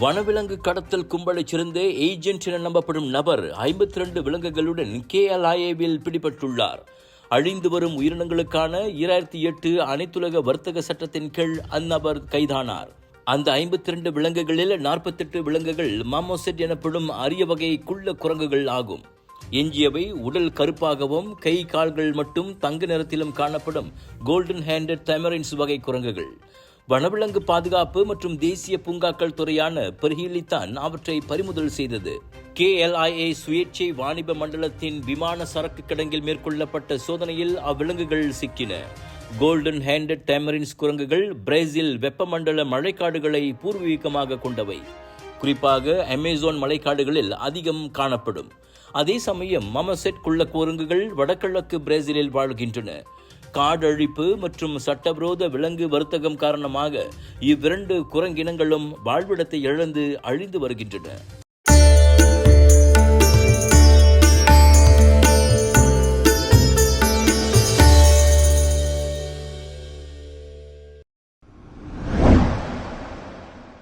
வனவிலங்கு கடத்தல் கும்பலைச் சேர்ந்த ஏஜென்ட் என நம்பப்படும் நபர் 52 விலங்குகளுடன் KLIAவில் பிடிபட்டுள்ளார். அழிந்து வரும் உயிரினங்களுக்கான 2008 அனைத்துலக வர்த்தக சட்டத்தின் கீழ் அந்நபர் கைதானார். அந்த 52 விலங்குகளில் 48 விலங்குகள் மாமோசெட் எனப்படும் அரிய வகை குள்ள குரங்குகள் ஆகும். எஞ்சியவை உடல் கருப்பாகவும் கை கால்கள் மட்டும் தங்க நிறத்திலும் காணப்படும் கோல்டன் ஹேண்டட் தமரின்ஸ் வகை குரங்குகள். வனவிலங்கு பாதுகாப்பு மற்றும் தேசிய பூங்காக்கள் துறையான பெர்ஹிலித்தான் அவற்றை பறிமுதல் செய்தது. KLIA சுயேட்சை வாணிப மண்டலத்தின் விமான சரக்கு கிடங்கில் மேற்கொள்ளப்பட்ட சோதனையில் அவ்விலங்குகள் சிக்கின. கோல்டன் ஹேண்டட் டேமரின்ஸ் குரங்குகள் பிரேசில் வெப்பமண்டல மழைக்காடுகளை பூர்வீகமாக கொண்டவை. குறிப்பாக அமேசான் மழைக்காடுகளில் அதிகம் காணப்படும். அதே சமயம் மாமோசெட் குள்ள குரங்குகள் வடகிழக்கு பிரேசிலில் வாழ்கின்றன. காடழிப்பு மற்றும் சட்டவிரோத விலங்கு வர்த்தகம் காரணமாக இவ்விரண்டு குரங்கினங்களும் வாழ்விடத்தை இழந்து அழிந்து வருகின்றன.